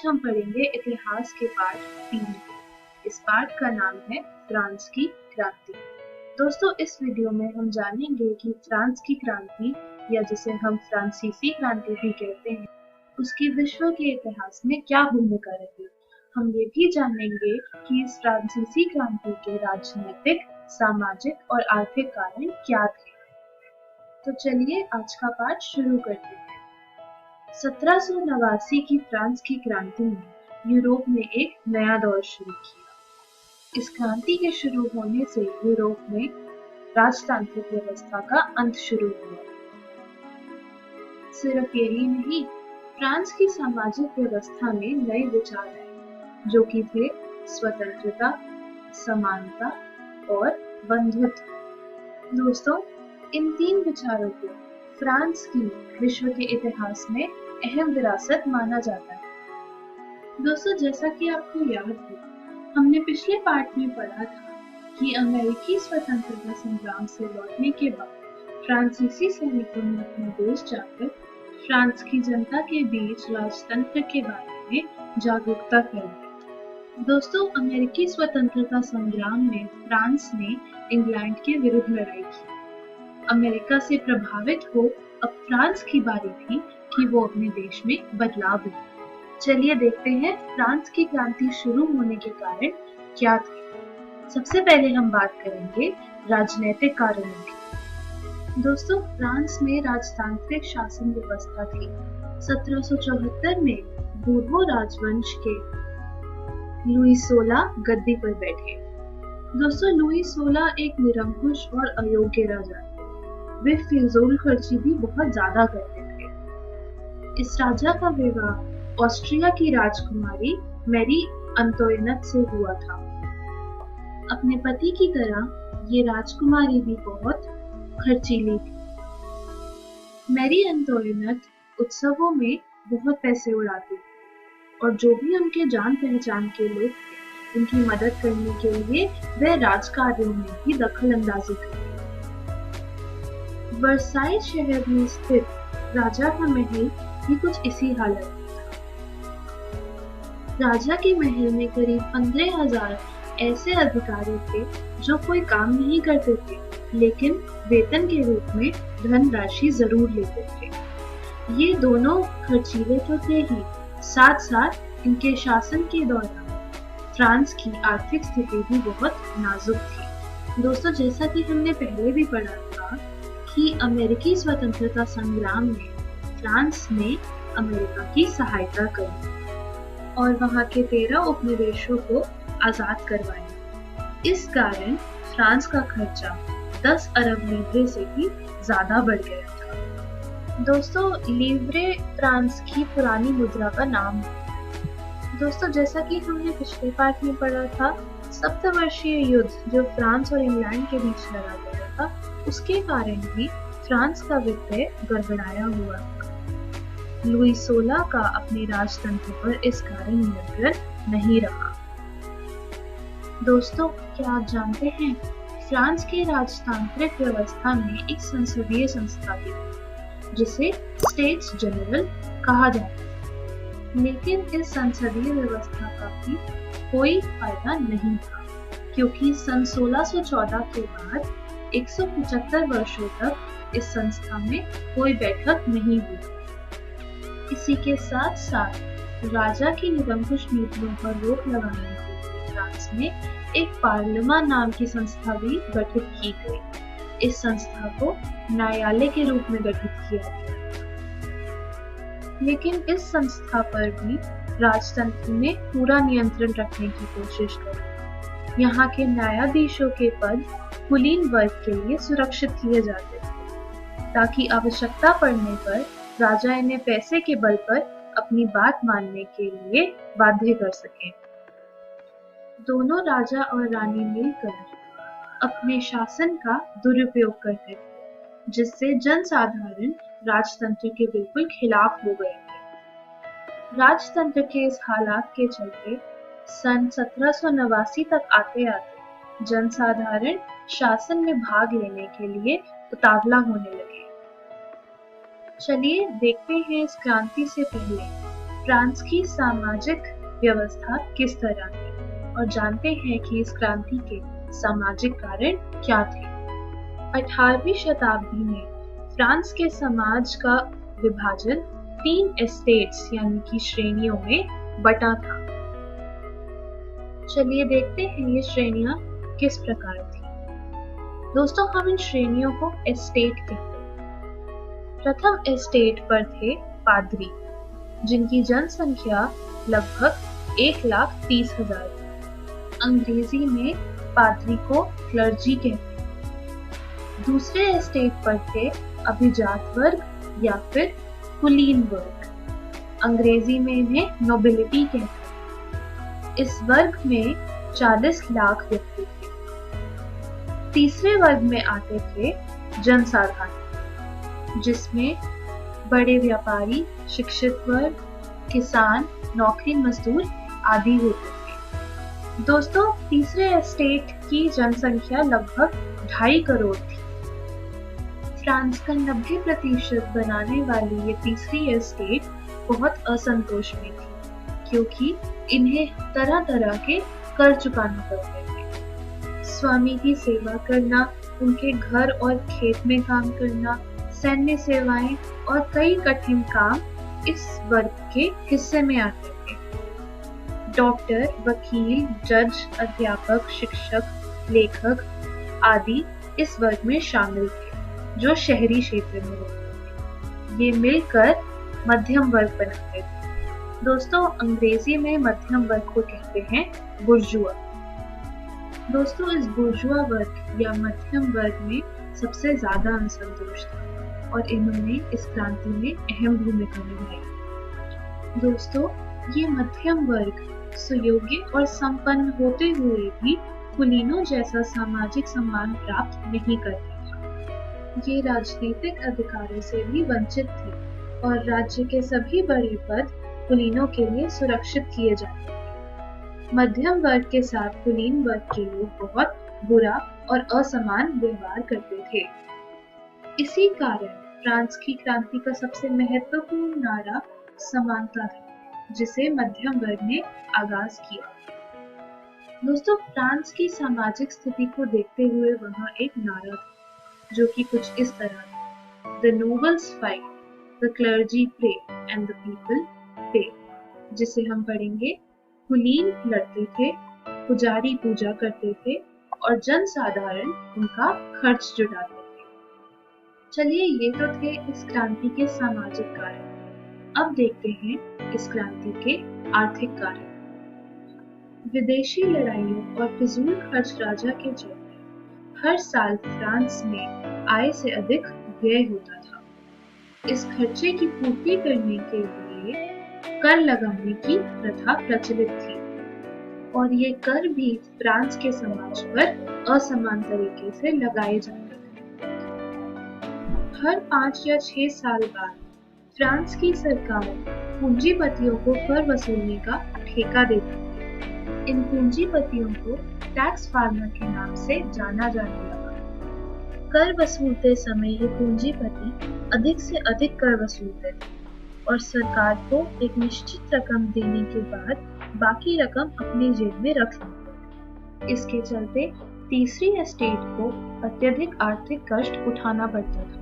आज हम पढ़ेंगे इतिहास के पाठ 3। इस पाठ का नाम है फ्रांस की क्रांति। दोस्तों, इस वीडियो में हम जानेंगे कि फ्रांस की क्रांति या जिसे हम फ्रांसीसी क्रांति भी कहते हैं, उसकी विश्व के इतिहास में क्या भूमिका रही। हम ये भी जानेंगे कि इस फ्रांसीसी क्रांति के राजनीतिक, सामाजिक और आर्थिक कारण क्या थे। तो चलिए आज का पाठ शुरू करते हैं। 1789 की फ्रांस की क्रांति ने यूरोप में एक नया दौर शुरू किया। इस क्रांति के शुरू होने से यूरोप में राजतांत्रिक व्यवस्था का अंत शुरू हुआ। सिर्फ यही नहीं, फ्रांस की सामाजिक व्यवस्था में नए विचार आए, जो कि थे स्वतंत्रता, समानता और बंधुत्व। दोस्तों, इन 3 विचारों को फ्रांस की विश्व के इतिहास में अहम विरासत माना जाता है। दोस्तों, जैसा कि आपको याद हो, हमने पिछले पाठ में पढ़ा था कि अमेरिकी स्वतंत्रता संग्राम से लौटने के बाद फ्रांसीसी सैनिकों ने अपने देश जाकर फ्रांस की जनता के बीच राजतंत्र के बारे में जागरूकता फैलाई। दोस्तों, अमेरिकी स्वतंत्रता संग्राम में फ्रांस ने इंग्लैंड के विरुद्ध लड़ाई की। अमेरिका से प्रभावित हो अब फ्रांस की बारी थी कि वो अपने देश में बदलाव लाए। चलिए देखते हैं फ्रांस की क्रांति शुरू होने के कारण क्या थे। सबसे पहले हम बात करेंगे राजनीतिक कारणों की। दोस्तों, फ्रांस में राजतांत्रिक शासन व्यवस्था थी। 1774 में बूर्बो राजवंश के लुई 16 गद्दी पर बैठे। दोस्तों, लुई 16 एक निरंकुश और अयोग्य राजा थे। वे फिजूल खर्ची भी बहुत ज्यादा करते थे। इस राजा का विवाह ऑस्ट्रिया की राजकुमारी मैरी अंतोइनेट से हुआ था। अपने पति की तरह ये राजकुमारी भी बहुत खर्चीली थी। मैरी अंतोइनेट उत्सवों में बहुत पैसे उड़ाती थी और जो भी उनके जान पहचान के लोग थे, उनकी मदद करने के लिए वे राजकार्यों में भी दखल अंदाजी करती। वर्साई शहर में स्थित राजा का महल भी कुछ इसी हालत में था। राजा के महल में करीब 15,000 ऐसे अधिकारी थे जो कोई काम नहीं करते थे, लेकिन वेतन के रूप में धनराशि जरूर लेते थे। ये दोनों खर्चीले तो थे ही, साथ साथ इनके शासन के दौरान फ्रांस की आर्थिक स्थिति भी बहुत नाजुक थी। दोस्तों, जैसा कि हमने पहले भी पढ़ा था कि अमेरिकी स्वतंत्रता संग्राम में फ्रांस ने अमेरिका की सहायता करी और वहां के 13 उपनिवेशों को आजाद करवाया। इस कारण फ्रांस का खर्चा 10 अरब लीवरे से भी ज्यादा बढ़ गया था। दोस्तों, लीवरे फ्रांस की पुरानी मुद्रा का नाम है। दोस्तों, जैसा कि हमने पिछले पाठ में पढ़ा था, सप्तवर्षीय युद्ध जो फ्रांस और इंग्लैंड के बीच लड़ा गया था, उसके कारण भी फ्रांस का वित्त गड़बड़ाया हुआ था। लुई 16 का अपने राजतंत्र पर इस कारण नियंत्रण नहीं रहा। दोस्तों, क्या आप जानते हैं, फ्रांस की राजतांत्रिक व्यवस्था में एक संसदीय संस्था भी थी जिसे स्टेट्स जनरल कहा जाता है। लेकिन इस संसदीय व्यवस्था का भी कोई फायदा नहीं था, क्योंकि सन 1614 के बाद 175 वर्षों तक इस संस्था में कोई बैठक नहीं हुई। इसी के साथ साथ राजा की निरंकुश नीतियों पर रोक लगाने के लिए फ्रांस में एक पार्लियामेंट नाम की संस्था भी गठित की गई। इस संस्था को न्यायालय के रूप में गठित किया गया। लेकिन इस संस्था पर भी राजतंत्र ने पूरा नियंत्रण रखने की कोशिश करी। यहाँ के न्यायाधीशों के पद कुलीन वर्ग के लिए सुरक्षित किए जाते थे, ताकि आवश्यकता पड़ने पर राजा इन्हें पैसे के बल पर अपनी बात मानने के लिए बाध्य कर सके। दोनों राजा और रानी मिलकर अपने शासन का दुरुपयोग करते थे, जिससे जनसाधारण राजतंत्र के बिल्कुल खिलाफ हो गए थे। राजतंत्र के इस हालात के चलते सन 1789 तक आते आते जनसाधारण शासन में भाग लेने के लिए उतावला होने लगे। चलिए देखते हैं इस क्रांति से पहले फ्रांस की सामाजिक व्यवस्था किस तरह थी और जानते हैं कि इस क्रांति के सामाजिक कारण क्या थे। 18वीं शताब्दी में फ्रांस के समाज का विभाजन 3 एस्टेट्स यानी कि श्रेणियों में बटा था। चलिए देखते हैं ये श्रेणियां किस प्रकार थी। दोस्तों, हम इन श्रेणियों को एस्टेट कहते हैं। प्रथम एस्टेट पर थे पादरी, जिनकी जनसंख्या लगभग 1,30,000 थी। अंग्रेजी में पादरी को क्लर्जी कहते हैं। दूसरे एस्टेट पर थे अभिजात वर्ग या फिर कुलीन वर्ग। अंग्रेजी में इन्हें नोबिलिटी कहते हैं। इस वर्ग में 40 लाख व्यक्ति थे। तीसरे वर्ग में आते थे जनसाधारण, जिसमें बड़े व्यापारी, शिक्षित वर्ग, किसान, नौकरी मजदूर आदि होते थे। दोस्तों, तीसरे एस्टेट की जनसंख्या लगभग 2.5 करोड़ थी। फ्रांस का 90% बनाने वाली ये तीसरी एस्टेट बहुत असंतोष में थी, क्योंकि इन्हें तरह तरह के कर चुकाने पड़ते थे। स्वामी की सेवा करना, उनके घर और खेत में काम करना, सैन्य सेवाएं और कई कठिन काम इस वर्ग के हिस्से में आते थे। डॉक्टर, वकील, जज, अध्यापक, शिक्षक, लेखक आदि इस वर्ग में शामिल थे, जो शहरी क्षेत्र में रहते थे। ये मिलकर मध्यम वर्ग बनाते थे। दोस्तों, अंग्रेजी में मध्यम वर्ग को कहते हैं बुर्जुआ। दोस्तों, इस बुर्जुआ वर्ग या मध्यम वर्ग में सबसे ज्यादा असंतोष था और इन्होंने इस क्रांति में अहम भूमिका निभाई। दोस्तों, ये मध्यम वर्ग सुयोग्य और संपन्न होते हुए भी कुलीनों जैसा सामाजिक सम्मान प्राप्त नहीं करता था। ये राजनीतिक अधिकारों से भी वंचित थे और राज्य के सभी बड़े पद कुलीनों के लिए सुरक्षित किए जाते थे। मध्यम वर्ग के साथ कुलीन वर्ग के लोग बहुत बुरा और असमान व्यवहार करते थे। इसी कारण फ्रांस की क्रांति का सबसे महत्वपूर्ण नारा समानता था, जिसे मध्यम वर्ग ने आगाज किया। दोस्तों, फ्रांस की सामाजिक स्थिति को देखते हुए वहां एक नारा था, जो कि कुछ इस तरह था: The nobles fight, the clergy pray, and the people pay। जिसे हम पढ़ेंगे: कुलीन लड़ते थे, पुजारी पूजा करते थे और जनसाधारण उनका खर्च जुटाते थे। चलिए, ये तो थे इस क्रांति के सामाजिक कारण। अब देखते हैं इस क्रांति के आर्थिक कारण। विदेशी लड़ाइयों और फिजूल खर्च राजा के चलते हर साल फ्रांस में आय से अधिक व्यय होता था। इस खर्चे की पूर्ति करने के लिए कर लगाने की प्रथा प्रचलित थी और ये कर भी फ्रांस के समाज पर असमान तरीके से लगाए जाते थे। हर 5 या 6 साल बाद फ्रांस की सरकार पूंजीपतियों को कर वसूलने का ठेका देती थी। इन पूंजीपतियों को टैक्स फार्मर के नाम से जाना जाने लगा। कर वसूलते समय ये पूंजीपति अधिक से अधिक कर वसूलते थे और सरकार को एक निश्चित रकम देने के बाद बाकी रकम अपनी जेब में रख लेते थे। इसके चलते तीसरी एस्टेट को अत्यधिक आर्थिक कष्ट उठाना पड़ता था।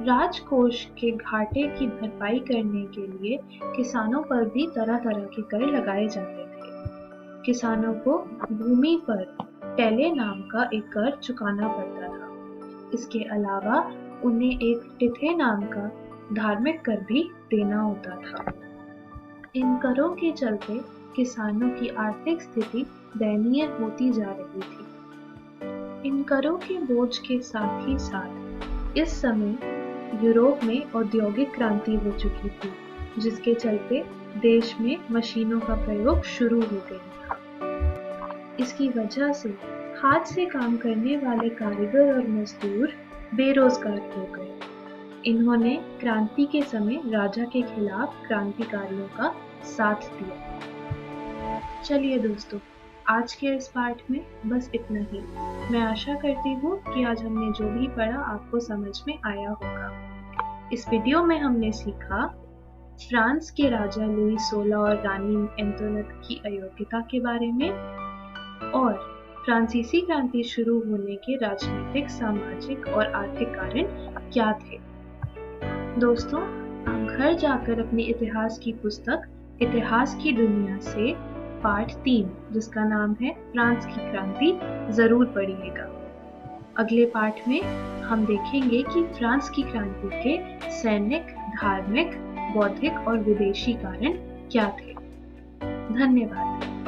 राजकोष के घाटे की भरपाई करने के लिए किसानों पर भी तरह तरह के कर लगाए जाते थे। किसानों को भूमि पर टेले नाम का एक कर चुकाना पड़ता था। इसके अलावा उन्हें एक टिथे नाम का धार्मिक कर भी देना होता था। इन करों के चलते किसानों की आर्थिक स्थिति दयनीय होती जा रही थी। इन करों के बोझ के साथ ही साथ इस समय यूरोप में औद्योगिक क्रांति हो चुकी थी, जिसके चलते देश में मशीनों का प्रयोग शुरू हो गया था। इसकी वजह से हाथ से काम करने वाले कारीगर और मजदूर बेरोजगार हो गए। इन्होंने क्रांति के समय राजा के खिलाफ क्रांतिकारियों का साथ दिया। चलिए दोस्तों, आज के इस पाठ में बस इतना ही। मैं आशा करती हूँ कि आज हमने जो भी पढ़ा आपको समझ में आया होगा। इस वीडियो में हमने सीखा फ्रांस के राजा लुई 16 और रानी एंटोनेट की अयोग्यता के बारे में, और फ्रांसीसी क्रांति शुरू होने के राजनीतिक, सामाजिक और आर्थिक कारण क्या थे। दोस्तों, आप घर जाकर अपनी इतिहास की पुस्तक इतिहास की दुनिया से पाठ 3, जिसका नाम है फ्रांस की क्रांति, जरूर पढ़िएगा। अगले पाठ में हम देखेंगे कि फ्रांस की क्रांति के सैनिक, धार्मिक, बौद्धिक और विदेशी कारण क्या थे। धन्यवाद।